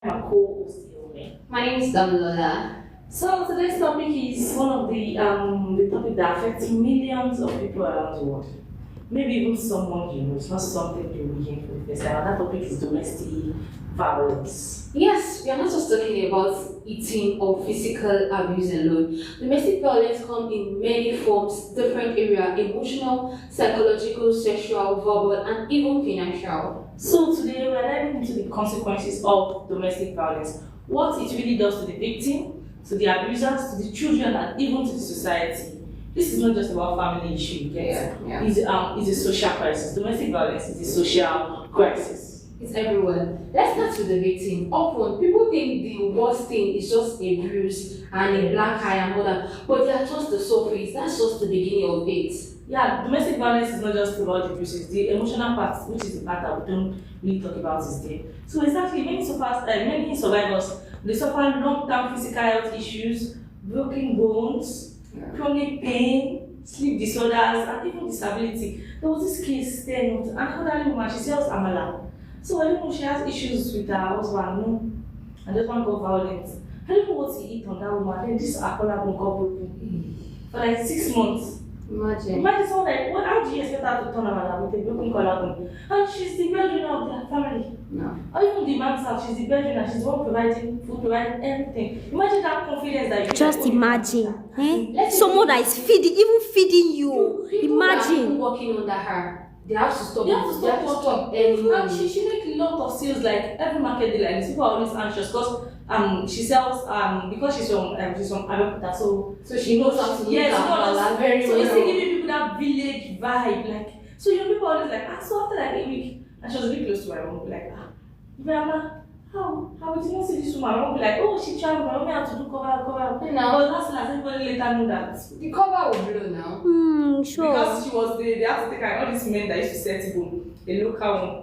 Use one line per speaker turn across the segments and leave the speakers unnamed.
My co-host here.
My name is Damilola.
So today's topic is one of the topic that affects millions of people around the world. Maybe even someone you know. It's not something you're looking for the first time. That topic is domestic violence.
Yes, we are not just talking about eating or physical abuse alone. Domestic violence comes in many forms, different areas: emotional, psychological, sexual, verbal, and even financial.
So today we're diving into the consequences of domestic violence, what it really does to the victim, to the abusers, to the children, and even to the society. This is not just about family issue, It's a social crisis. Domestic violence is a social crisis.
It's everywhere. Let's start with the victim. Often, people think the worst thing is just a bruise and a black eye and all that, but they are just the surface. That's just the beginning of it.
Yeah, domestic violence is not just about the bruises. The emotional part, which is the part that we don't really talk about, is there. So exactly, many survivors, they suffer long-term physical health issues, broken bones, chronic pain, sleep disorders, and even disability. There was this case then with an elderly woman. She sells amala. So I don't know, she has issues with her husband, no, and this one got violent. I don't know what he eat on that woman. Then this her collarbone got broken for like 6 months. Imagine someone like, what, how do you expect her to turn around with a broken collarbone? And she's the breadwinner of their family.
No.
Or even the man's house, she's the breadwinner, she's the one providing food, providing everything. Imagine that confidence that you
just
like,
imagine, someone that is feeding you. Imagine
working under her. They have to stop.
They have to stop
working.
And she make a lot of sales, like every market day like this. People are always anxious because she sells because she's from Abeokuta, so
she knows how to
very well. So it's giving people that village vibe, like, so people are always like, so after like a week, and she was really close to my mom, like, grandma, how did you not see this woman? My mom be like, oh, she traveled, my mom had to do cover.
No.
But that's like everybody later knew that.
The cover will blow now.
sure.
Because she was they had to take her, all these men that used to set people, the local one.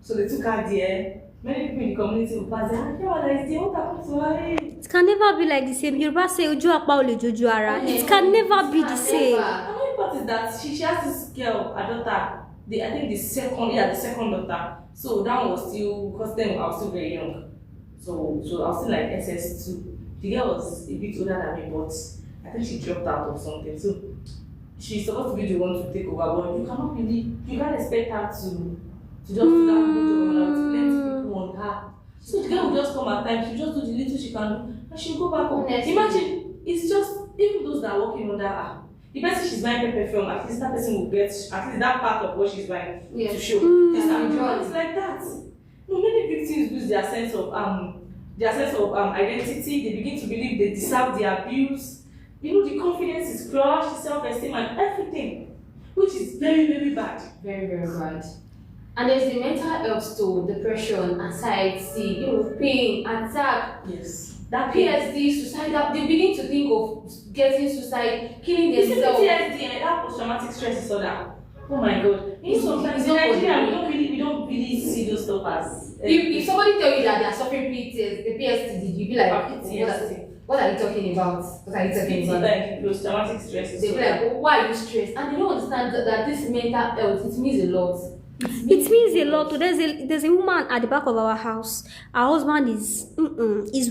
So they took her there. Many people in the community will pass there. What happened to her?
It can never be like the same. Yoruba say Oju apa ole joju ara. It can never be the same.
Another part is that she has this girl, her daughter. I think the second daughter. So that one was still, because then I was still very young. So I was still like SS2. The girl was a bit older than me, but I think she dropped out or something. So she's supposed to be the one to take over, but you can't expect her to just do that good job with plenty people on her. So the girl will just come at times, she'll just do the little she can do, and she'll go back home. Imagine, it's just, even those that are working under her, the person she's buying pepper from, at least that person will get, at least that part of what she's buying to show. It's like that. No, many victims lose their sense of identity. They begin to believe they deserve the abuse. The confidence is crushed, self-esteem, and everything, which is very, very bad.
Very, very bad. And there's the mental health too: depression, anxiety, pain, attack.
Yes.
That PSD, suicide. They begin to think of getting suicide, killing themselves.
PTSD, that post-traumatic stress disorder. Oh my God! Sometimes in Nigeria, we don't really see those stuff as.
If somebody tell you that they are suffering PTSD, you be like, what are you talking about? What are you talking about?
Like post-traumatic stress.
They be like, why are you stressed? And they don't understand that this mental health, it means a lot.
It means a lot. There's a woman at the back of our house. Her husband is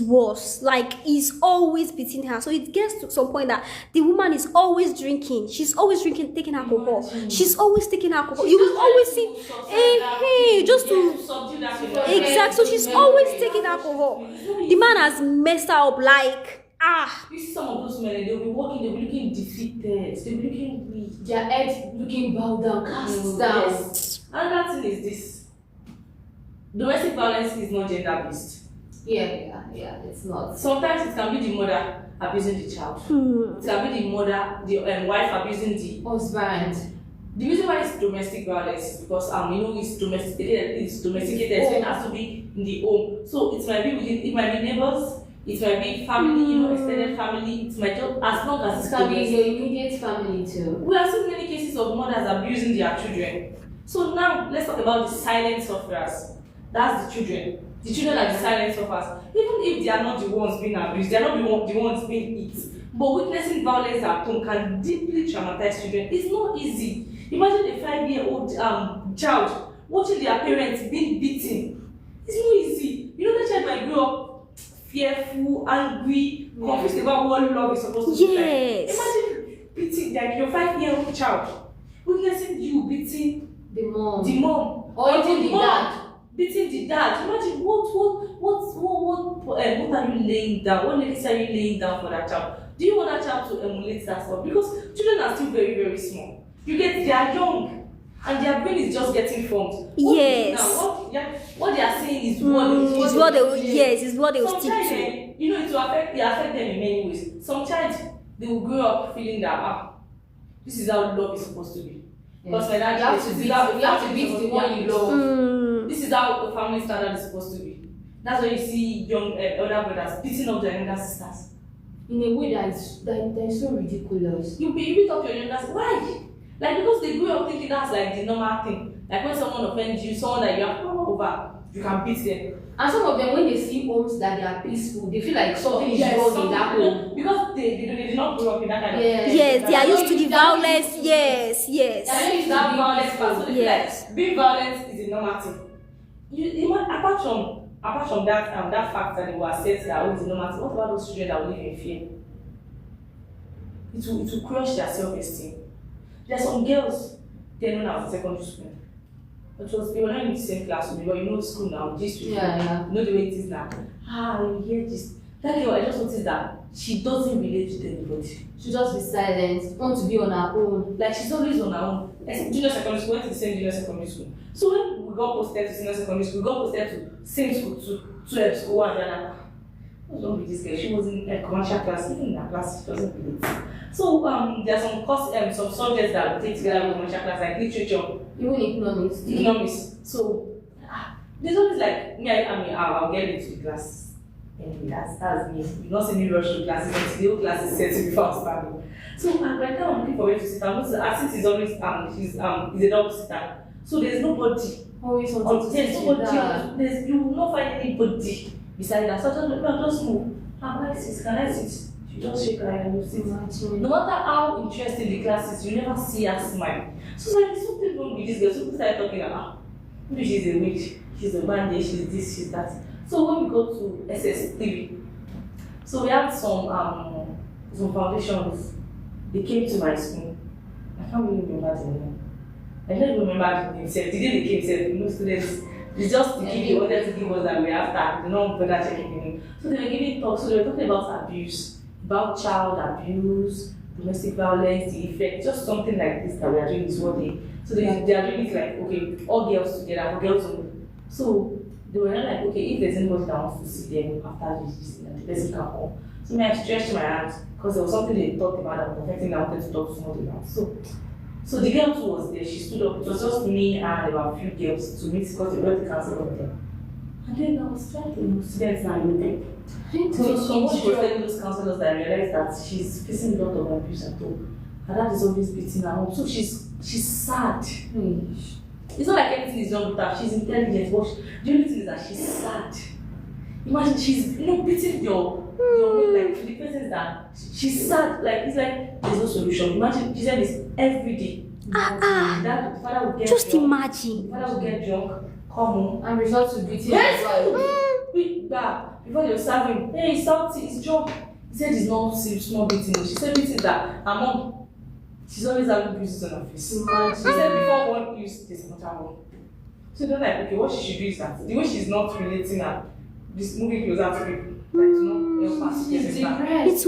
worse. Like, he's always beating her. So it gets to some point that the woman is always drinking. She's always drinking, taking alcohol. She's always taking alcohol. You will always see, just to
subdue that.
exact. So she's always taking alcohol. The man has messed her up. Like,
you see some of those men, they'll be walking, they'll be looking defeated, they'll be looking weak,
their head looking bowed down, cast down.
Yes. Another thing is this: domestic violence is not gender based.
Yeah, it's not.
Sometimes it can be the mother abusing the child. It can be the mother, the wife abusing the
husband.
The reason why it's domestic violence is because it's domesticated, so it has to be in the home. So it might be neighbors. It might be family, extended family. It might just, as long as
it can be your immediate family too.
We have seen many cases of mothers abusing their children. So now let's talk about the silent sufferers. That's the children. The children are the silent sufferers. Even if they are not the ones being abused, they are not the ones being hit. But witnessing violence at home can deeply traumatize children. It's not easy. Imagine a 5-year-old child watching their parents being beaten. It's not easy. That child grew up fearful, angry, confused about what love is supposed to be like.
Yes.
Imagine beating like your 5-year-old child, witnessing you beating
The mom.
the mom
Or even the
mom
dad.
beating the dad. Imagine what are you laying down? What legacy are you laying down for that child? Do you want that child to emulate that stuff? Because children are still very, very small. They are young, and their brain is just getting formed.
Yes.
What they are saying is what they will
stick to.
it will affect them in many ways. Some child, they will grow up feeling that this is how love is supposed to be. Because
You have to beat the one you love.
This is how the family standard is supposed to be. That's why you see young elder brothers beating up their younger sisters.
In a way that is so ridiculous.
You beat up your younger sisters. Why? Like, because they grew up thinking that's like the normal thing. Like when someone offends you, someone that you have power over, you can beat them.
And some of them, when they see homes that they are peaceful, they feel like something is wrong in that home.
Because they did not grow up in that kind of
Yes, they are used to the violence. Yes.
They're used to that violence part. So they feel like being violent is a normal thing. Apart from that fact that they were set that it's a normal thing, what about those children that will live in fear? It will crush their self-esteem. There are some girls, they're known as secondary school. They were not in the same classroom, but you know school now, this week.
Yeah.
You know the way it is now. You hear this. That girl, I just noticed that she doesn't relate to anybody.
She just be silent, want to be on her own.
Like she's always on her own. Like junior secondary school, went to the same junior secondary school. So when we got posted to senior secondary school, we got posted to same school, to school, and then what's wrong with this girl? She was in a commercial class, even in her class, she doesn't relate. So there are some subjects that we take together with commercial class, like literature,
Even
economics. So there's always like I'll get into the class. Anyway, that's me. You not see me rush to classes until the whole class is set to be fast starting. So by the time I'm looking for where to sit, our seat is always is a double sitter. So there's nobody.
Always want to
There's nobody. You will not find anybody beside that. So just move. Can I sit? You just shake her and you sit. No matter how interesting the class is, you never see her smile. So it's like there's something wrong with this girl. So people start talking about maybe she's a witch, she's a bandit, she's this, she's that. So when we go to SS3, so we had some foundations. They came to my school. I can't really remember the name. I don't even remember the name. The day they came, students, it's just the key they wanted to give us that we after. They don't bother checking the name. So they were giving talks. So they were talking about abuse, about child abuse, domestic violence, the effect, just something like this that we are doing is what they. So they are doing it like, okay, all girls together, for girls only. So they were like, okay, if there's anybody that wants to see them after this, the person can come. So I stretched my hands because there was something they talked about that was affecting me. I wanted to talk to somebody about. So the girl who was there, she stood up. It was just me and there were a few girls to meet because they were to cancel on them. And then I was trying to students now looking. So someone was telling those counselors that I realized that she's facing a lot of abuse at home. Her dad is always beating her up. So she's sad. It's not like anything is wrong with her. She's intelligent, but the only thing is that she's sad. Imagine she's beating your like the person that she's sad. Like it's like there's no solution. Imagine she said this every day. That father would get
just
drunk.
Imagine.
Father would get drunk, come home,
and resort to beating.
Yes. Quick back before they were serving. Hey, he's salty. He's drunk. He said it's not small beating. She said beating that her mom. She's always having bruises on her face. She said before one use this another one. So they're like, okay, what she should do is that the way she's not relating her, this moving closer to people, like to not help her.
It's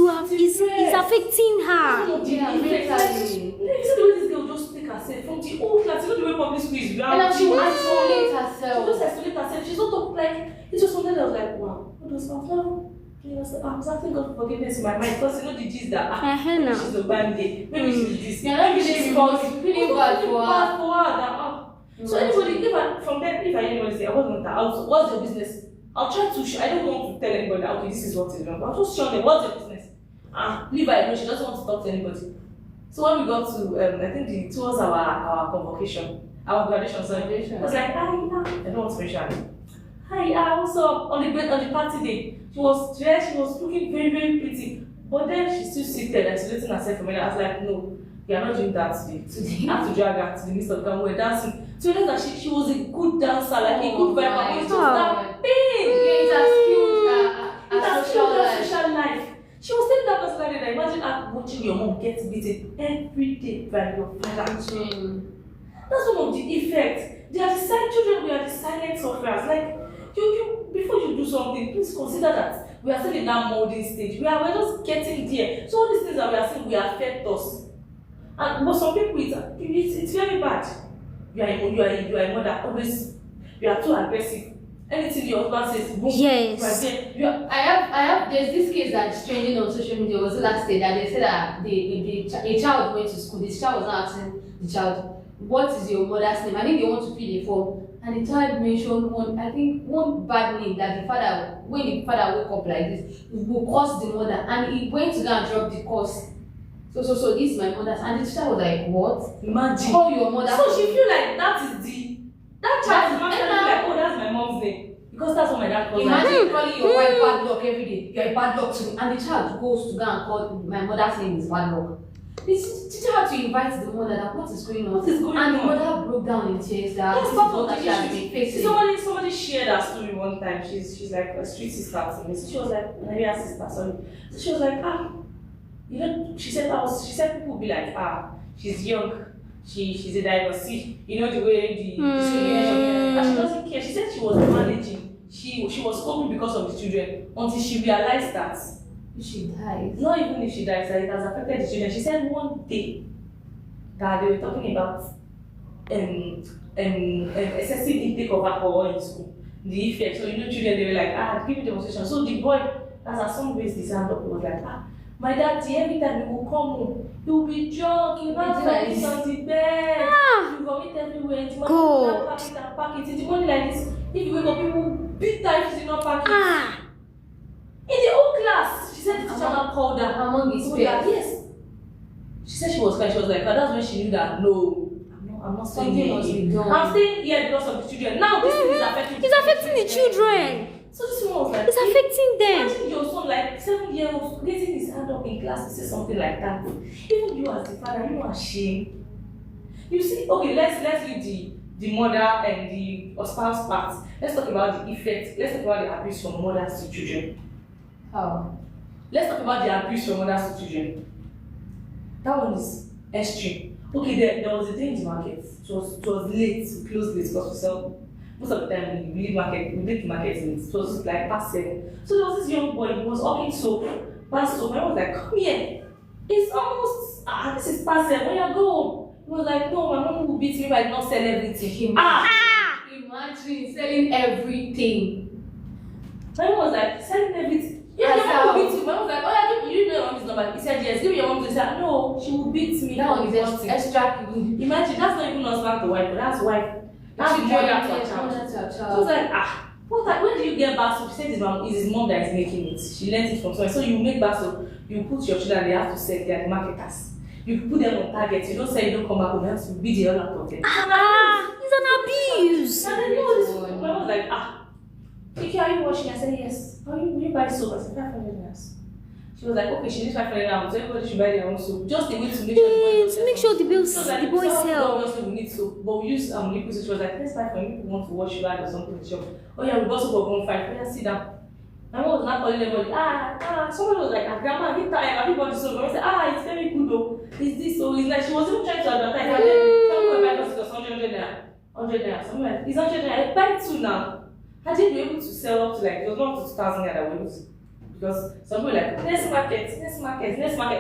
affecting her.
You see the way this girl just take herself from the old class, you know the way public school is around.
And she will isolate herself.
She just isolate herself. She's not talking like it's just something that was like, wow, what does that now? I was asking God for forgiveness in my mind because you know the gist that maybe she's a bandit, maybe she's this, maybe she's
feeling bad for her.
So anybody, from there, if I hear anybody say I wasn't that out, what's your business? I'll try to. I don't want to tell anybody that okay, this is what is wrong. I'll just show them what's your business. Leave her alone. She doesn't want to talk to anybody. So when we got to, I think towards our convocation, our graduation, I was like, hi, I don't want to mention her name. Hi, what's up? On the party day, she was dressed, she was looking very, very pretty. But then she's still seated and isolating herself from me. I was like, no, we are not doing that today. I have to drag her to the midst of the camp. We're dancing. So you know that she was a good dancer, like a good vibe. But it's just that pain.
It has killed
your mom gets beaten every day by your father. That's one of the effects. They are the silent children, we are the silent sufferers. Like, you before you do something, please consider that we are still in that molding stage. We're just getting there. So all these things that we are saying will affect us. And but some people it's very bad. You are a mother, always you are too aggressive. Anything your husband says, boom,
Yes.
I have. There's this case that's trending on social media. Was the last day that they said that a child went to school. This child was not asking the child, "What is your mother's name?" I think they want to fill a form, and the child mentioned one bad name that the father, when the father woke up like this, will curse the mother, and he went to go and drop the curse. So this is my mother's, and the child was like, "What?
Imagine.
Call your mother."
So she feel like that child is not telling me like, oh, that's my mom's name. Because that's what my dad calls her.
Imagine calling your wife bad luck every day. You're a bad luck to me. And the child goes to go and call my mother's name is bad luck. The teacher had to invite the mother that what is going on.
What is going
and
on?
the mother broke down in tears that
Yes,
this is
part of
what
the
she has
issue.
been facing.
Somebody shared her story one time. She's like a street sister to me. So she was like, maybe her sister, sorry. So she was like, you know, she said people will be like, she's young. She's a divorcee, you know the way the discrimination, and she doesn't care. She said she was managing, she was coping because of the children until she realized that
If she dies.
not even if she dies, that it has affected the children. She said one day that they were talking about excessive intake of alcohol in school, the effect. So you know children, they were like, give me demonstration. So the boy, as her son raised his hand up, he was like, my daddy, every time he will come home, he will be drunk, he will not vomit on the bed, he will vomit everywhere, he will pack it. In the morning like this, if you wake up, people beat her if she did not pack it. In the whole class, she said the teacher now called her.
Among his peers.
Yes. She said she was crying, she was like, that's when she knew that, no, I'm not staying here. I'm staying here because of the children. Now this thing is affecting
It's affecting the children.
So this one was like,
It's affecting them.
imagine your son, like 7-year-old, raising his hand up in class to say something like that. Even you as the father, you are ashamed. You see, okay, let's leave the mother and the spouse part. Let's talk about the effect. Let's talk about the abuse from mothers to children.
How?
Let's talk about the abuse from mothers to children. That one is extreme. Okay, there was a day in the market. It was late, closed late because we sell. Most of the time we leave the market late. It was like past 7. So there was this young boy, he was walking soap, past soap. I was like, come here. It's almost this is past 7. When you go home, he was like, no, my mom will beat me if I did not sell everything.
Imagine selling everything.
My mom was like, selling everything. Yeah, your mom will beat you. My mom was like, oh yeah, you know your mom's number. He said yes. Give me your mom's. He said no, she will beat me.
That one is extra.
Imagine that's not even husband to wife, but that's wife. That's mother to a child. So I was like, when do you get back soap? She said it's his mom that is making it. She learned it from somewhere. So you make back soap, you put your children, they have to sell, they are the marketers. You put them on target, you don't say you don't come back home, you have to be the other of them.
It's an abuse.
And then my mom was like, Kiki, are you washing? I said, yes. Will you buy soap? I said, 500 naira. She was like, okay, she needs 500 naira, so everybody should buy their own soap. Just a way to make sure the boys
the boys sell.
Obviously, we need soap, but we use liquid soap. She was like, let's buy for you. People want to wash your bag or something in the shop. Oh yeah, we bought soap for 1.5. Yeah, sit down. My mom was not calling everybody. Someone was like, grandma, have you bought the soap? I said, it's very good though. It's this, so it's like she was even trying to advertise. And then someone buy because it was 100 naira. 100 naira. Someone like, it's 100 naira. I buy 2 now. How did you be able to sell up to like, it was not up to 2,000 naira that we able to. Because some people like, next market.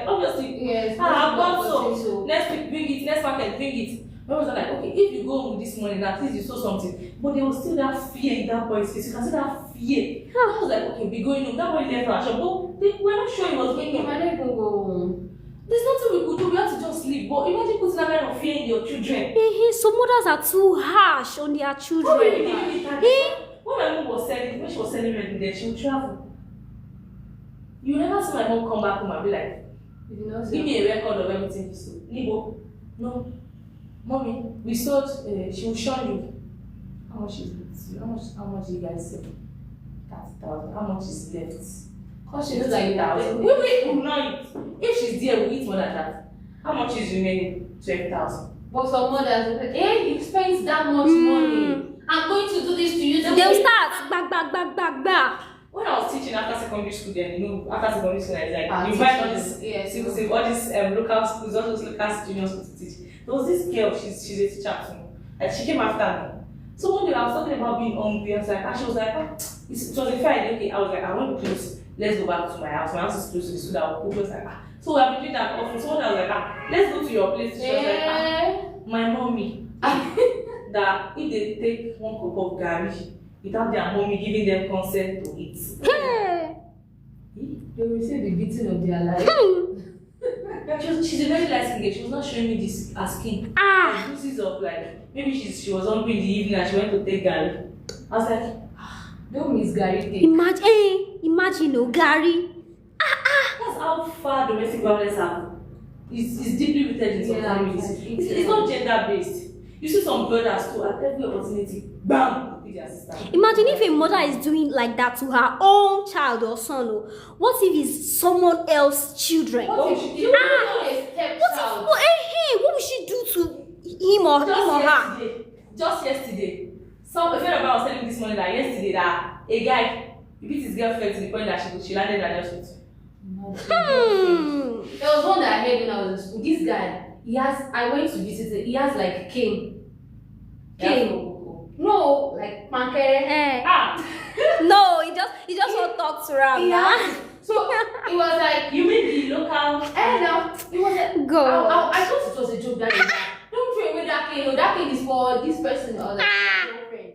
Obviously,
yes.
I've got so. Next week, bring it. Next market, bring it. I was like, okay, if you go home with this money, at least you saw something. But there was still that fear in that boy's face. You can see that fear. I was like, okay, be going home. That boy left our shop. But we're not sure he was going home.
I don't even go home.
There's nothing we could do. We have to just leave. But imagine putting that kind of fear in your children.
Some mothers are too harsh on their children.
When my mom was selling, when she was selling red meat, she would travel. You never see my mom come back home and be like, give me a record of everything you sold. Nibo, no. Mommy, we sold, she will show you. How much is it? How much you guys sell? 30,000. How much is left?
Because she knows that you have it.
We will not eat. If she's there, we'll eat more than that. How much is remaining? 12,000.
But some mothers, you spent that much money. I'm going to do this to you.
They'll start back.
when I was teaching after secondary school, then after secondary school, it's like you
teaching,
invite all these all these local schools, all those local junior schools to teach. There was this girl, she's a teacher too. Like she came after me. So one day I was talking about being hungry, and she was like, it was a Friday. Okay, I was like, I want to close. Let's go back to my house. My house is close to the school. That was like, so we have been doing that often. So one day I was like, let's go to your place. She was like, my mommy. That if they take one cup of gari without their mommy giving them consent to eat,
they will receive the beating of their life.
She's a very light skin girl. She was not showing me this her skin. Bruises of like maybe she was hungry in the evening and she went to take gari. I was like,
don't miss Gary.
Imagine Gary.
That's how far domestic violence are. It's deeply rooted in some families. It's not gender based. You see some brothers too, at every opportunity, bam, with their sister.
Imagine if a mother is doing like that to her own child or son. What if it's someone else's children?
What if she
what will she do to him or her?
Just yesterday, a friend of mine was telling me this morning that yesterday that a guy beat his girlfriend to the point that she landed at the hospital.
There was one that I heard when I was in school. This guy, I went to visit him. He has like cane. No, like pancake.
No, he just won't talk to her.
So it was like,
you mean the local?
It was like,
go.
I thought it was a joke that don't throw away that cane. That cane is for this person or like girlfriend.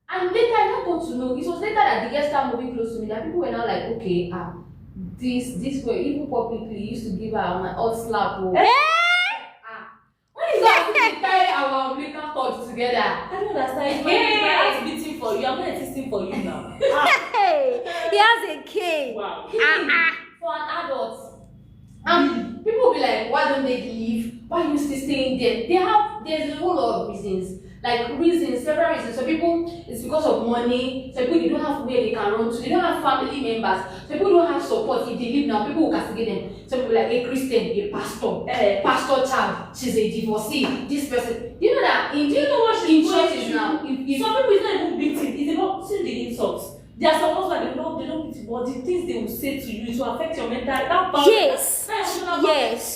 And later I got to know. It was later that the girl started moving close to me. That people were now like, okay, this way, even publicly used to give her an odd slap. When is that we tie our umbilical cords together?
I don't understand. My heart beating for you. I'm not existing for you now.
He has a cane.
Wow.
For an adult. People will be like, why don't they leave? Why are you still staying there? There's a whole lot of reasons. Several reasons. Some people, it's because of money. Some people, they don't have where they can run to. They don't have family members. Some people don't have support. If they leave now, people will castigate them. Some people like a Christian, a pastor child, she's a divorcee, this person. Do you know what in churches now?
Some people is not even beating. It's about seeing the insults. There are some husbands they don't beat you, but the things they will say to you, it will affect your mental health.
Yes.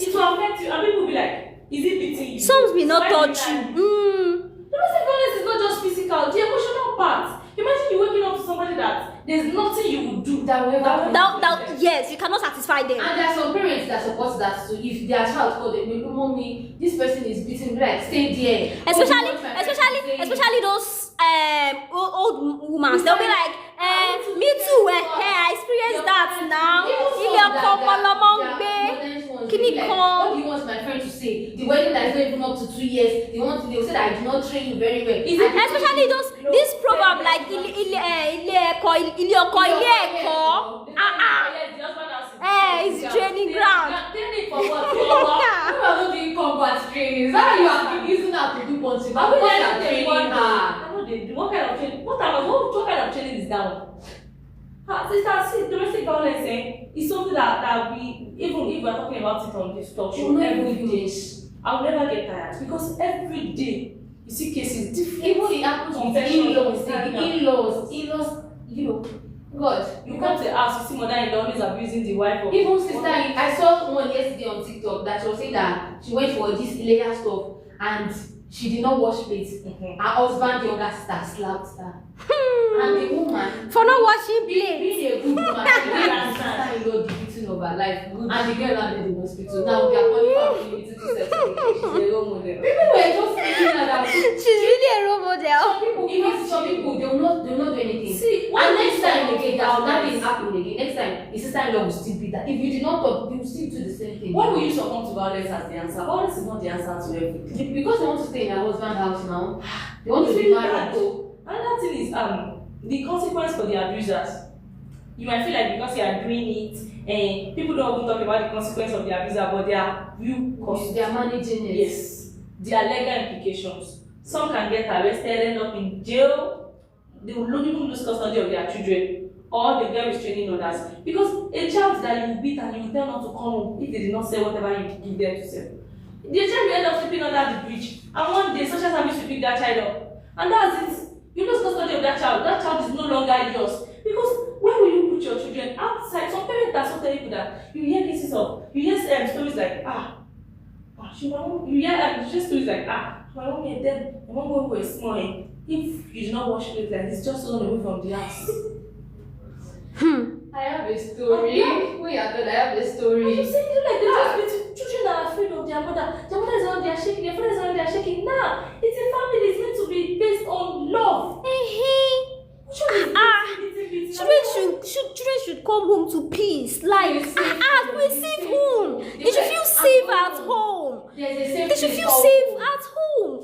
It will affect you. And people will be like, is it beating you?
Some will not touch you.
Domestic violence is not just physical, the emotional part. Imagine you waking up to somebody that there's nothing you would do
that will ever
yes, you cannot satisfy them.
And there are some parents that support that. So if their child called them, mommy, this person is beating me, like stay there.
Especially those old women. They'll be like, me too. I experienced that now.
What do you want my friend to say? The wedding that is not even up to 2 years, they will say that I did not train you very well.
Especially this proverb like it's training ground.
Training for what?
You are not doing combat training. Is that why you are using her to do punching? What kind of training?
What kind of training? What kind of training is that one? Domestic violence is something that we, even if we're talking about it on this talk show every day, I will never get tired because every day you see cases different.
Even it happens with in-laws, God.
You come to the house, you see mother-in-law always abusing the wife of
even sister. I saw one yesterday on TikTok that she was saying that she went for this layer stuff and she did not wash plates. Her husband, the younger sister, slapped her. And the woman
for not washing plates.
Being a good woman, sister-in-law the beating of her life. And the girl landed in the hospital. Now they are calling her community to settle. She's a role model. People were just thinking that
she's really a role model.
Some people they will not do anything. See, and next time again, that is happening again. Next time, the sister-in-law will still be that. If you do not talk, they will still do the same thing.
Why will you succumb to violence as the answer? Violence is not the answer to everything.
Because they want to stay in their husband's house now. They want to be married.
Another thing is the consequence for the abusers. You might feel like because you are doing it, and people don't even talk about the consequence of the abuser, but there are real costs.
They are managing it.
Yes, there are legal implications. Some can get arrested, end up in jail. They will not even lose custody of their children, or they get restraining orders. Because a child that you beat and you tell not to come home if they did not say whatever you give them to say, the child will end up sleeping under the bridge. And one day, social service will pick that child up, and that's it. You lose custody of that child. That child is no longer yours. Because when will you cases of, you hear stories like, you hear just stories like, my mom and them, my mom when we were small, if you do not wash plate like this, just run away from the house.
I have a story. Wait, I have a story.
You saying you like children are afraid of their mother. Their mother is around, they are shaking, their father is around, they are shaking. Nah, it's a family, it's meant to be based on love.
Children should come home to peace. Like, we safe home. They should feel safe at home. They should feel safe at home.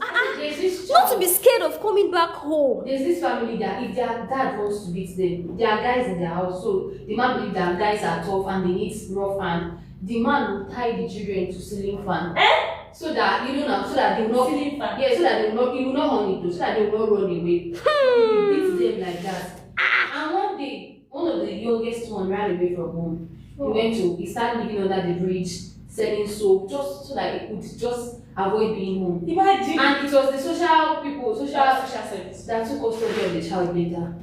Not to be scared of coming back home.
There's this family that if their dad wants to beat them, there are guys in their house. So the man believes that guys are tough and they need rough hand. The man will tie the children to ceiling fan. So that so that they will not
ceiling fan.
Yeah, so that he will not harm it, so that they will not run away. He beats them like that. And one day, one of the youngest one ran away from home. He started living under the bridge, selling soap, just so that he could just avoid being home.
Imagine.
And it was the social service that took custody of the child later.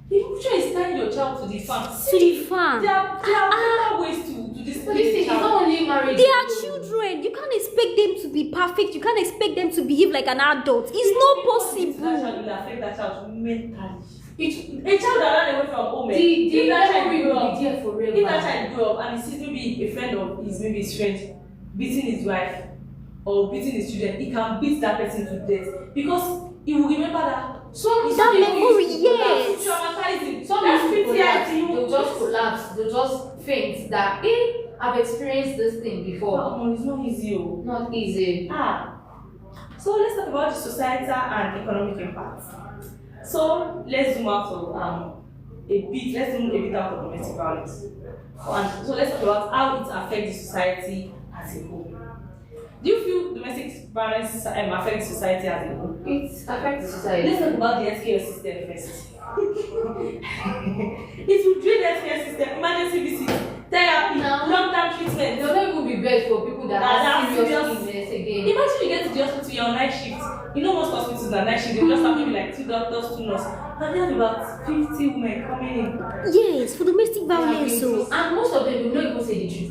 The picture is tying your child to the fan.
To the fan.
There are better ways to display.
But this thing is not only marriage.
They are children. You can't expect them to be perfect. You can't expect them to behave like an adult. It's not possible.
That child will affect that child mentally. A child that ran away from home,
the that child will be there forever.
If that child grew up and he sees maybe a friend of his, maybe his friend, beating his wife or beating his children, he can beat that person to death because he will remember that.
That memory, yes.
Traumatizing.
Some people they'll just collapse. They'll just faint. That I've experienced this thing before.
It's not easy.
Not easy.
So let's talk about the societal and economic impact. So let's zoom out of let's zoom a bit out of domestic violence. So let's talk about how it affects the society as a whole. Do you feel domestic violence affects society as a whole?
It affects society.
Let's talk about the healthcare system first. It will drain the healthcare system, emergency visits, therapy, long-term treatment.
They'll not even be best for people that have serious illness again.
Imagine you get to the hospital, you're on night shift. You know most hospitals are night shift, they just have maybe like 2 doctors, 2 nurses. And they have about 50 women coming in.
Yes, for domestic violence.
And most of them will not even say the truth.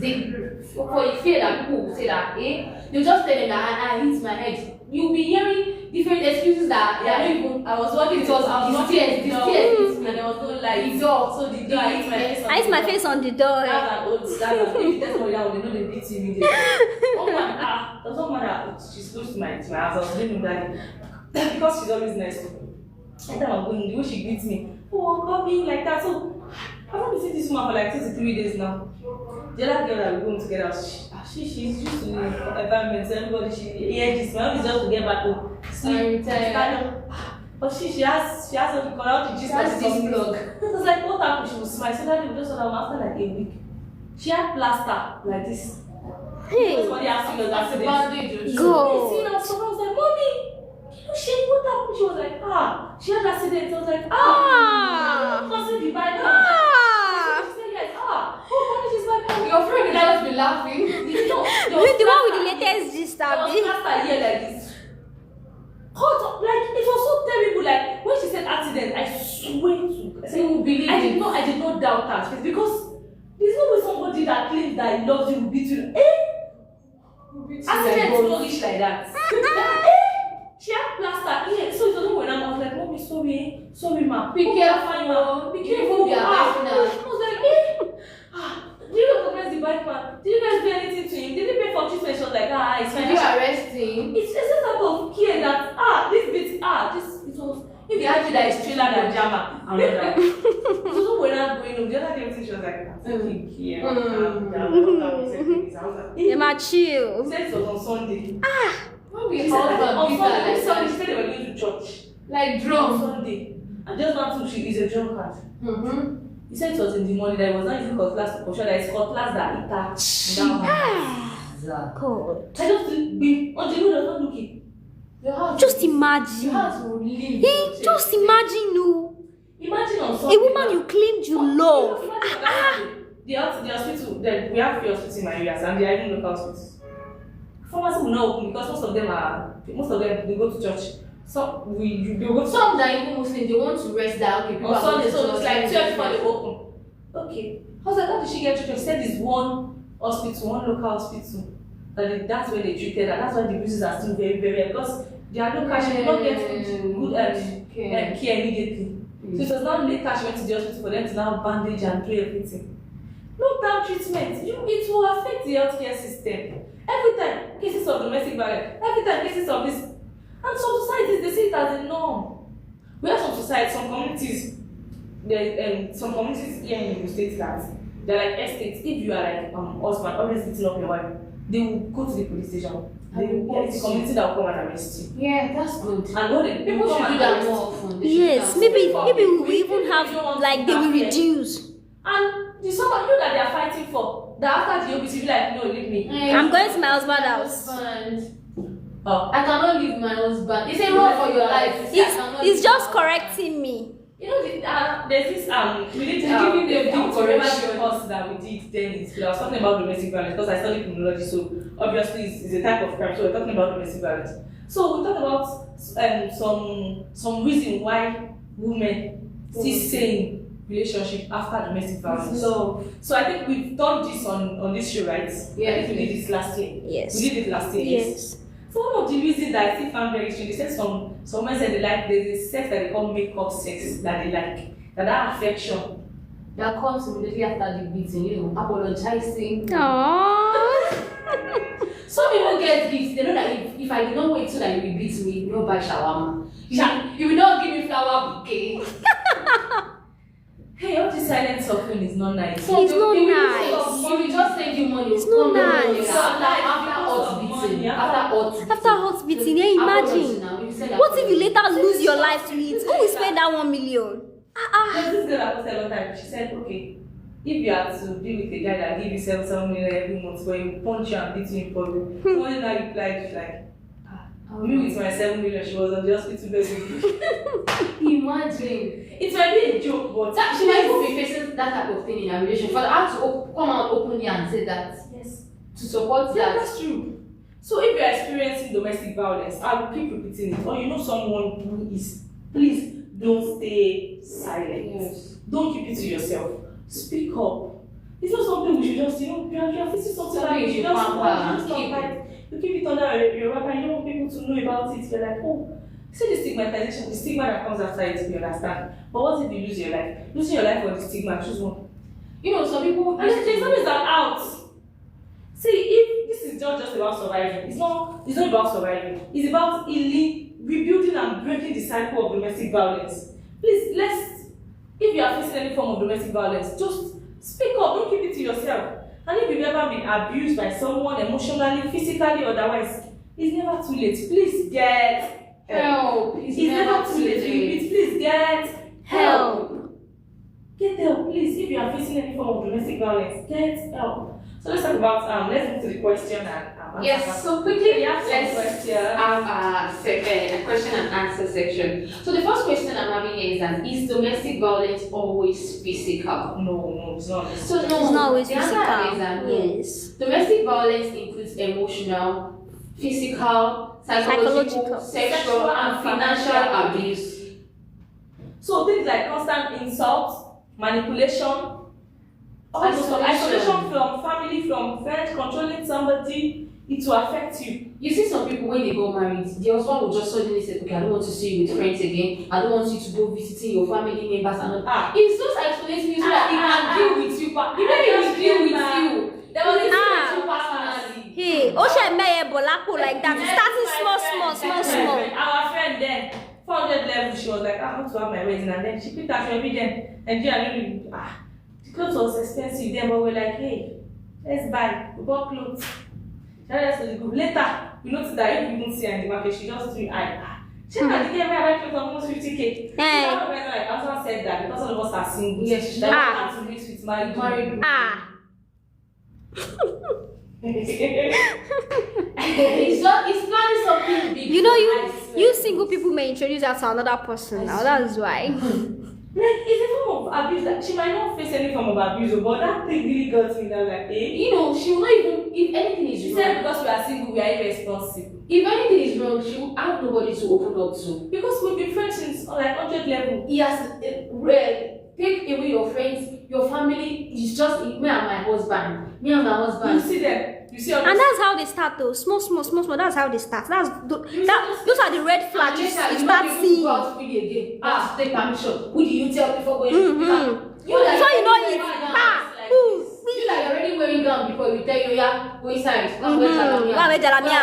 For fear that people will say that, they'll just tell them that I hit my head. You'll be hearing different excuses that they are not even. I was working, it was the stairs hit me, and there was no light. The door, so the door hit my face.
I hit my face on the door.
That's an old. If that's what they know they beat you immediately. Oh my, there's one mother, she's close to my house. I was living with that because she's always nice to me. Anytime I'm going, the way she greets me, God being like that. So I've not been seeing this woman for like 2 to 3 days now. The other girl that we're going together, she's used to the environment. Everybody, my mom is just to get back home. Sleep, but she has what we call out the gist of this vlog. It was like what happened? She was smiling. So that we just saw her after like a week. She had plaster like this.
Hey,
somebody asked me about accident.
Go.
I was like, Mommy. What happened? She was like, she had an accident. I was like, causing the Bible. She said, yes, what is Bible?
Your friend will just be laughing.
The one with the latest gist,
Abby. Plaster here like this. Like it was so terrible. Like when she said accident, I swear to. I said, I did not doubt her because there's no way somebody that claims that he loves you will beat you. Accident is not rich like that. She had plaster here, so it wasn't when I was like, Mommy, sorry, ma.
Be careful,
be careful. I was like, do you recognize the bike man? Did you guys do anything to him? Did he pay for treatment? She was like, it's fine.
Did you arrest him?
It's a type of care that, this bit, it was, if you had that is trailer than jammer, I'm not that. It wasn't when I was going home. The other day, she was like, taking care.
Emma, chill.
She said it was on Sunday.
She
said they were going to church.
Like
On
drunk.
Sunday. And just not to, she is a drunkard. He said it was in the morning that it was not using cutlass to push her, that it's cutlass that hit her down.
God.
I just been on the road, I was not looking.
Just imagine. Just imagine, no.
Imagine on Sunday.
A woman you claimed you love.
The hospital, we have 3 hospitals in my areas and they are even local hospitals. Pharmacy will not open because most of them they go to church. So they go to
some that even Muslim, they want to rest that okay.
On Sunday, so it's like 12 before they open. Okay. I was like, how did she get treatment? She said it's one hospital, one local hospital. That's where they treated her. That's why the bruises are still very, very, because they are local. She did not get good care immediately. So it was not later she went to the hospital for them to now bandage and do everything. Lockdown treatment, it will affect the healthcare system. Every time cases of domestic violence, every time cases of this, and some societies they see it as a norm. We have some societies, some communities, some communities here in the states that they're like estates. If you are like husband always beating up your wife, they will go to the police station. They will get the community that will come and arrest you.
Yeah, that's good.
And what
People should do that more often.
Yes, maybe we will even have like they will reduce.
And the someone you know that they are fighting for, that after the OBC be like, no, leave me.
I'm going to my husband's house.
Oh.
I cannot leave my husband. It's a rule for your life.
It's just correcting me.
You know, there's this we did
giving them
the
correction
course that we did then in school. I was talking about domestic violence because I studied criminology, so obviously it's a type of crime. So we're talking about domestic violence. So we talked about some reason why women still stay in relationship after domestic violence. So I think we've done this on this show, right?
Yeah,
I think we did this last year.
Yes.
We did it last year.
Yes.
So one of the reasons that I still found very strange, they said some women said they like there's a sex that they call make-up sex that they like, that affection.
That comes immediately after the beating, apologizing.
Aww.
Some people get gifts, they know that if I did not wait so that you will beat me, you will buy shawarma. You will not give me flower bouquet.
Hey, all this silent suffering is not nice.
It's not nice.
She will just send you money.
It's not nice.
After hot beating,
yeah, imagine. What if you later lose your life to it? Who will spend that 1 million?
There's this girl that posted a long time. She said, okay, if you are to be with a guy that give you 7 million every month, but he punch you and beat you in public, someone now replied, she's like, me with my 7 million, she was on the hospital bed with me.
Imagine.
It might be a joke, but
she might even be facing that type of thing in a relationship. For her to come out openly and say that.
Yes.
To support
Yeah,
that.
that's true. So if you're experiencing domestic violence, I will keep repeating it, or you know someone who is, please don't stay silent.
Yes.
Don't keep it to yourself. Speak up. It's not something we should just, you're facing something like you should just you keep it under your wrapper and you don't want people to know about it. You're like, oh, see the stigmatization, the stigma that comes after it, you understand. But what if you lose your life? Losing your life for the stigma, choose one.
Some people.
And there's always an out. See, if this is not just about surviving, it's not about surviving. It's about rebuilding and breaking the cycle of domestic violence. Please, if you are facing any form of domestic violence, just speak up, don't keep it to yourself. And if you've ever been abused by someone emotionally, physically, otherwise, it's never too late. Please get
help.
It's never too late. Please get help. Get help, please. If you are facing any form of domestic violence, get help. So let's talk about let's move to the question and answer.
Yes, so quickly
let's
have a question and answer section. So the first question I'm having here is that is domestic violence always physical?
No, it's not.
So no,
it's not always
the answer
physical.
is that no.
Yes.
Domestic violence includes emotional, physical, psychological, sexual, and financial abuse.
So things like constant insult, manipulation, isolation from family, from friends, controlling somebody, it will affect you.
You see some people when they go married, the husband will just suddenly say, okay, I don't want to see you with friends again. I don't want you to go visiting your family members and all. It's just isolating you so that he can deal with you. The way he will deal with you, there was this with you personally.
Hey, Osha Bolapo like that. Starting small.
Our friend then, 400 level, she was like, I want to have my wedding, and then she picked up every day. And the clothes was expensive then, but we're like, hey, let's buy. We bought clothes. Later, we noticed that if we don't see her in the market, she just threw she had to get my clothes almost 50K. I also said that because all of us are single.
Yes,
she doesn't have to mix with married people. It's not something big.
You single people may introduce her to another person now. That's why.
It's a form of abuse that she might not face any form of abuse, but that thing really got me that like,
she will not even, if anything is
she
wrong.
She said because we are single, we are irresponsible.
If anything is wrong, she will have nobody to open up to.
Because we've been friends since like 100 level.
He has take away your friends. your family is just me and my husband. Me and my husband.
You see them. You see all
And
this.
that's how they start though. Small. That's how they start. Those are the red flags you start seeing.
Go out fully again. Ask to take permission. Who do you tell before going?
So you know it's
You like already wearing gown before we tell you, yeah, go inside.
Go wear jalabia.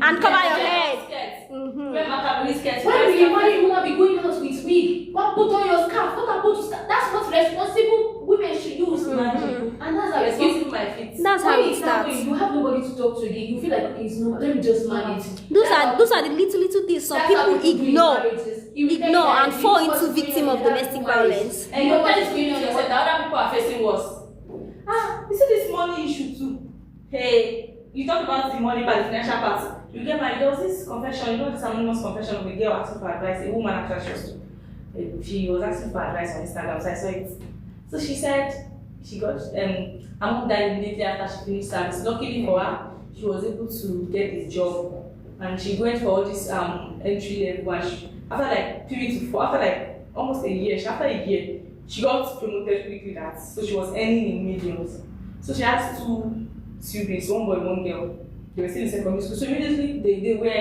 And cover your head.
Wear macaroni skirts.
Why will you marry woman be going out with wig? What put on your scarf? What about to scarf? That's what responsible women should use. And that's how
Responsible my feet.
That's how it
starts.
starts.
You have nobody to talk to again. You feel like okay, it's normal. Let me just manage.
Those are the little things some people ignore and fall into victim of domestic violence.
And you know what is going on? The other people are facing worse. You see this money issue too. Hey, you talk about the money by the financial part. You get married. There was this confession. You know this anonymous confession of a girl asking for advice. A woman actually she was asking for advice on Instagram. So I saw it. So she said she got her mom died immediately after she finished service. Luckily for her, she was able to get this job, and she went for all this entry level. And after like 3 to 4, after like almost a year, after a year, she got promoted quickly. So she was earning in millions. So she has 2 siblings, 1 boy, 1 girl. They were still in secondary school. So immediately they were I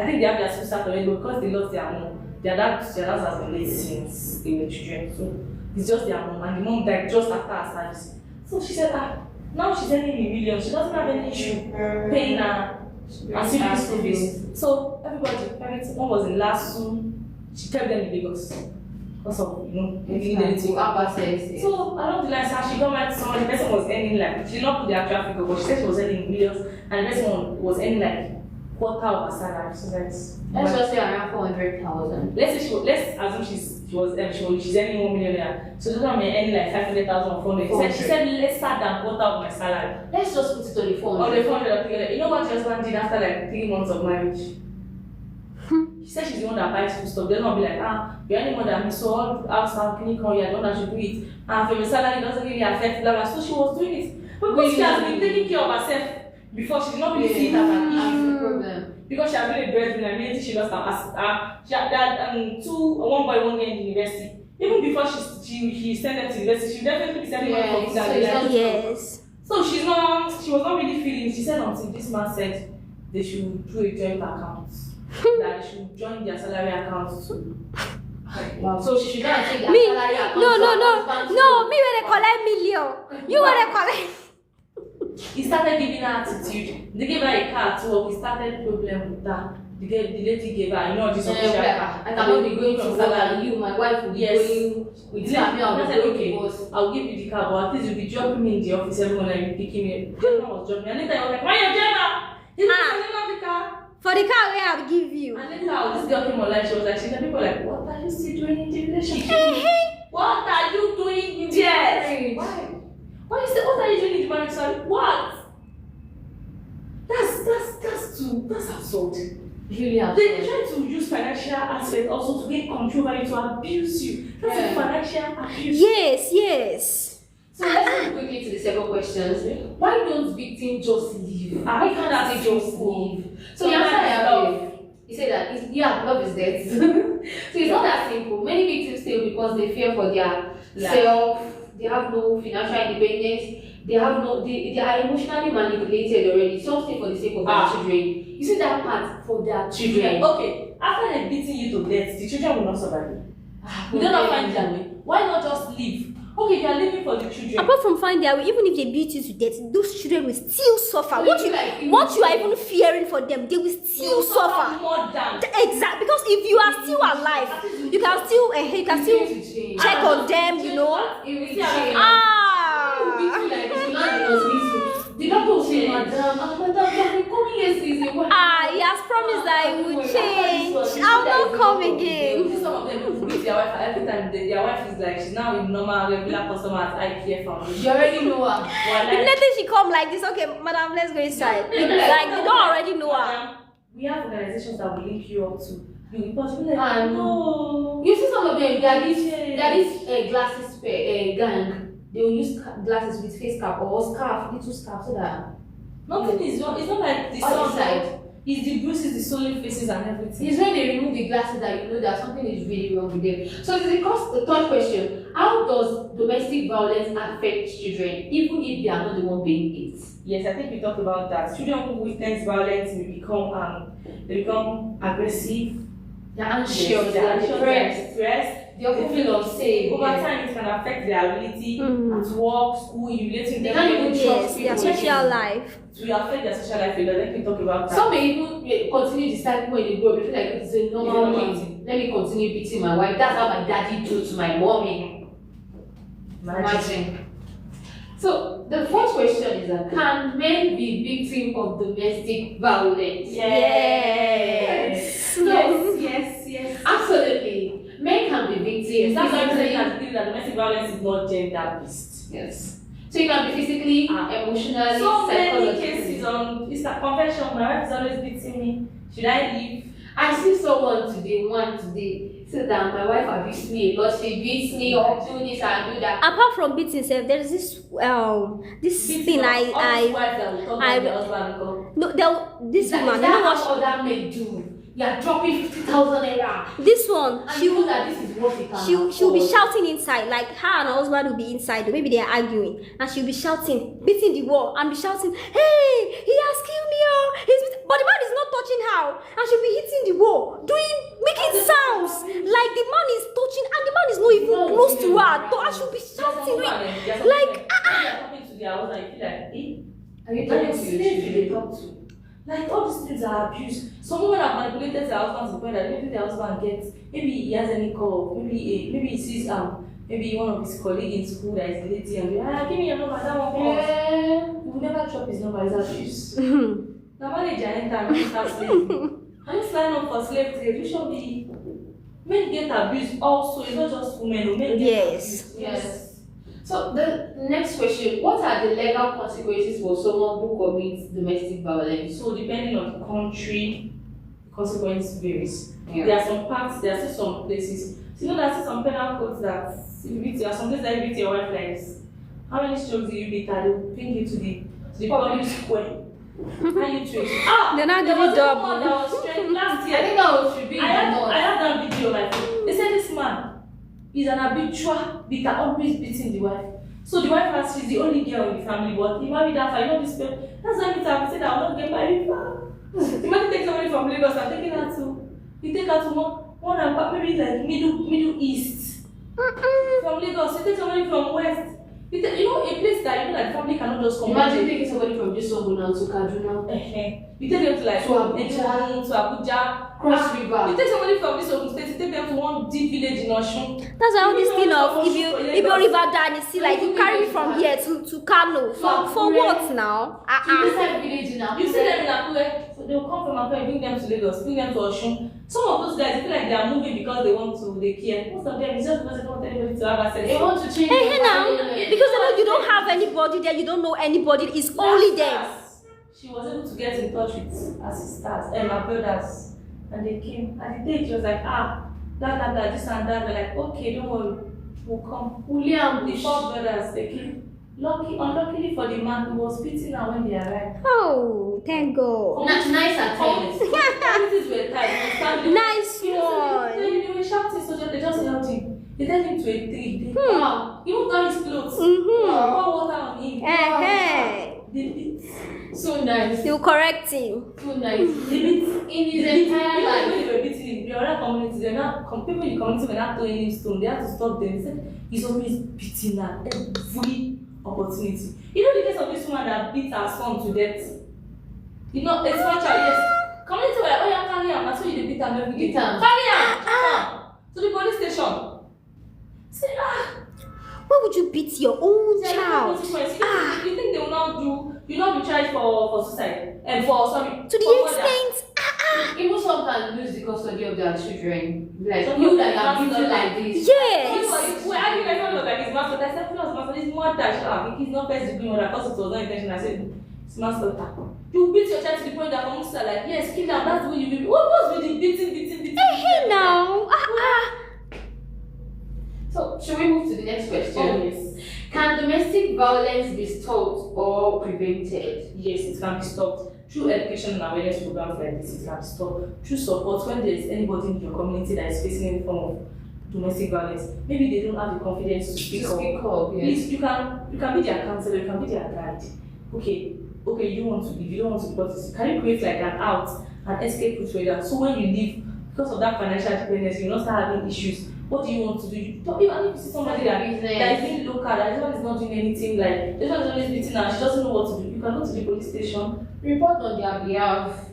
think they have their school start already because they lost their mom. Their dad has been late since they were children. So it's just their mom, and the mom died just after her service. So she said now she's earning in millions. She doesn't have any issue paying her siblings school fees. So everybody, parents, one was in LASU. She kept them in Lagos. Because of, So along the lines, she got married to someone, the person was earning like, she did not put the actual figure, but she said she was earning millions, and the person was earning like quarter of her salary. So
let's just say around 400,000.
Let's assume she's earning 1 million naira. So the other man earning like 500,000 or 400. She said let's start than quarter of my salary.
Let's just put it on the 400.
On the 400 together. You know what your husband did after like 3 months of marriage? She said she's the one that buys food stuff. They'll not be like, you're any more than me, so all outside clinical, you're the one that should do it. And for your salary doesn't really affect blah blah. So she was doing it. But because she has been taking care of herself before, she did not really see it as an issue.
Problem. Because
Because she has been a breadwinner, immediately she lost her. She had one boy, 1 girl in university. Even before she sent them to university, she would definitely be sending money for visa.
Yes.
So she was not really feeling. She said until this man said they should do a joint account, that they should join their salary account too.
Wow. So she should not take their
Me,
salary account.
no. Me when they collect million, you when they collect.
He started giving her attitude. They gave her a car to work. We started problem with that. The lady gave her, this official car.
I cannot be going to work and you, my wife, will be going with me.
I said, okay, I'll give you the car, but at least you'll be dropping me in the office every morning and you'll be picking me. Jenna was dropping me. And later I was like, why are you Jenna? You have the car.
For the car where I'll give you.
And later this girl came online, she was like, people were like, what are you still doing in the relationship? What are you doing in there? Why? Why you say, what are you doing in the marriage? Sorry, what? That's assault.
Really absurd.
They try to use financial aspect also to gain control over you, to abuse you. That's a financial abuse.
Yes.
So let's move quickly to the second question. Why don't victims just leave? Why can't they just leave? So the answer you say that love is dead. So it's not that simple. Many victims stay because they fear for their self. They have no financial independence. They are emotionally manipulated already. Some stay for the sake of their children. You see that part for their children.
Okay, after they're beating you to death, the children will not survive. You don't not find their way. Why not just leave? Okay, you are living for the children.
Apart from finding their way, even if they beat you to death, those children will still suffer.
So
what you are even fearing for them, they will still suffer.
More than.
Exactly, because if you are still alive, you can still check on them,
It will change. The doctor will say, Madam, you have been coming yesterday.
He has promised that it will change. I'll not come again.
Some of them beat their wife every time. Their wife is like, she's now a normal, regular customer at IKEA Foundation.
You already know her.
Immediately she come like this, okay, madam, let's go inside. Like, you don't already know her.
We have organizations that will link you up to. You must be like, no.
You see some of them, there is glasses gang. They will use glasses with face cap or scarf, little scarf, so that
nothing is wrong. It's not like the sun. It's the bruises, the swollen faces, and everything.
It's when they remove the glasses that you know that something is really wrong with them. So the third question: how does domestic violence affect children, even if they are not the one being hit?
Yes, I think we talked about that. Children who witness violence will become aggressive.
They're anxious,
Yes,
they're
depressed.
they often feel unsafe.
Over time, it can affect their ability at work, school, in relating.
They can't even trust
Yes, their
people.
social life.
It will affect their social life. Let me talk about that.
Some may even continue the cycle when they grow up. They feel like it's a normal thing. Let me continue beating my wife. That's how my daddy do to my mommy. Imagine. So the fourth question is that can men be victim of domestic violence?
Yes.
Yes.
Absolutely. Men can be victims.
That's why I'm saying
physically.
that domestic violence is not gender based.
Yes. So you can be physically, emotionally,
So many
psychologically.
cases on it's a confession. My wife is always beating me. Should I leave?
I see someone today, said that my wife abused me a lot. She beats me or do this and do that.
Apart from beating self, there's this thing
Wife
I
that will talk about the husband. Go.
no this
That,
woman,
is
you know
that
what
how other men do? You are dropping 50,000 naira.
this one
And you know that this is what we can
she'll be
afford.
shouting inside, like her and her husband will be inside, or maybe they're arguing, and she'll be shouting, beating the wall, and be shouting, hey, he has killed me, but the man is not touching her, and she'll be hitting the wall, making sounds like the man is touching, and the man is not even close to her, and she'll be shouting like
talking to their husband, you feel like,
Are you
like
talking
a
to your
slave they
children?
talk to. Like all these things are abuse. Some women have manipulated their husband to the point that maybe their husband gets, maybe he has any call, maybe he sees maybe one of his colleagues in school that is lady and be give me your number, that one calls. He will never drop his number, it's abuse. Now marriage and enter and start slavery. I'm not signing up for slave trade. We should be men get abused also, it's not just women, men get abused.
Yes. So the next question: what are the legal consequences for someone who commits domestic violence?
So depending on the country, the consequence varies.
Yeah.
There are some parts, there are still some places. So you know there are still some penal codes that if you beat, there are some places that you beat your wife like this. How many strokes do you beat her? They will bring you to the public square. And you trace.
they're not
There
giving
was
double.
one that was trending last
I
year.
think that should be
I had that video like they said this man is an habitual beater, always beating the wife. So the wife has she's the only girl in the family, but he married her for you know this girl. That's why he said I will not get married. Imagine take somebody from Lagos and taking her to you take her to one and maybe like middle east. From Lagos, you take somebody from west. You know a place that you know like family cannot just come.
Imagine taking somebody from this one now to Kaduna.
You take them to like
To Abuja.
to Abuja.
Cross river.
You take somebody from this Ogun State, you take them to one deep village in Osun.
That's why all this thing of
If
if your river dam, you see, like you carry me from here to Kano for what now?
Inside village now.
You see them in Akure, so they will come from Akure, bring them to Lagos, bring them to Osun. Some of those guys feel like they are moving because they want to, they care. Most of them is just because they don't want anybody to have access.
They want to change.
Hey now, because you don't have anybody there, you don't know anybody. It's only them.
She was able to get in touch with her sisters and my brothers, and they came. And the day she was like, this and that. They're like, okay, don't worry, we'll come.
William,
The four brothers, they came. Unluckily for the man, he was beating her when they arrived.
Oh, thank God.
nice attendance.
Communities were tight.
Nice one.
They were shouting, so they just helped him. They turned him to a tree.
Wow.
He moved down his clothes. Pour water on him.
Hey.
They beat.
So nice.
You correct him.
So nice.
They beat.
In his entire life.
When they were beating him, the other community, they're not, people in the community were not throwing him stone. They had to stop them. They said he's always beating her every opportunity. You know the case of this woman that beat her son to death? You know, it's one child, yes. Community were like, oh yeah, carry him. That's why you beat him every day.
Beat am.
Carry him. To the police station. Say,
Why would you beat your own
there are no
child?
consequences. You think they will not do, you not be charged for suicide? And for, sorry.
To the
for murder.
extent.
Even some can lose the custody of their children. Like
Some
you
people
that are
can't
beaten
do
like
that.
this.
Yes.
Well, I think I found out like his master. I said, plus master, his mother. He's not first degree mother because it was not intentional. I said, his master. You beat your child to the point that from sister like, yes, kill him. That's the way you beat. What was with the beating?
Hey now.
So should we move to the next question?
Oh, yes.
Can domestic violence be stopped or prevented?
Yes, it can be stopped. through education and awareness programs like this, it can stop. Through support, when there is anybody in your community that is facing any form of domestic violence, maybe they don't have the confidence to speak up.
Yes.
Please, you can be their counselor, you can be their guide. Okay, you don't want to leave, you don't want to report this. Can you create like an out, an escape route for that? So when you leave, because of that financial dependence, you not start having issues. What do you want to do? Even if you see somebody that is being local, that this one is not doing anything, like this one is always beating her, she doesn't know what to do. You can go to the police station,
report on their behalf.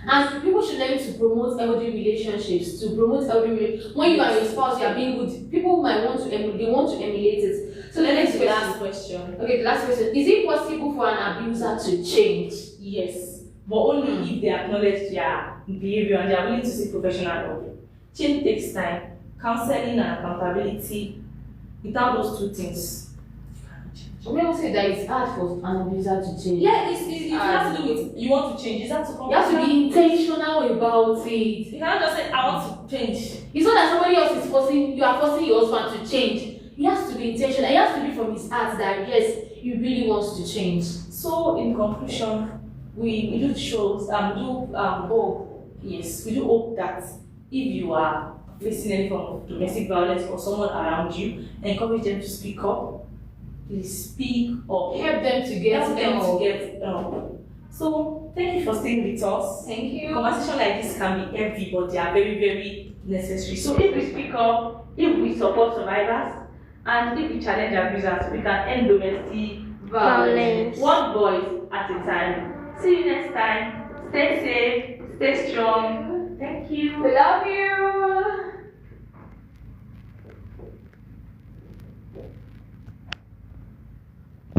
And people should learn to promote healthy relationships, to promote healthy when you and your spouse you are being good, people might want to emulate it. So the next
question.
Okay, the last question. Is it possible for an abuser to change?
Yes, but only if they acknowledge their behavior and they are willing to seek professional help. Change takes time. Counseling and accountability, without those two things,
Some people say that it's hard for an abuser to change.
yeah, it has to do with you want to change. Is that to come?
You have to be intentional about it.
You cannot just say I want to change.
It's not that somebody else is forcing you are forcing your husband to change. He has to be intentional. It has to be from his heart that yes, he really wants to change.
So in conclusion, we do shows we do hope that if you are facing any form of domestic violence or someone around you, encourage them to speak up. Please speak up.
Help them to get
help. So thank you for staying with us.
Thank you.
Conversation like this can be heavy, but they are very, very necessary. So if we speak up, if we support survivors, and if we challenge abusers, we can end domestic
Violence.
one voice at a time. See you next time. Stay safe, stay strong. Thank you.
We love you.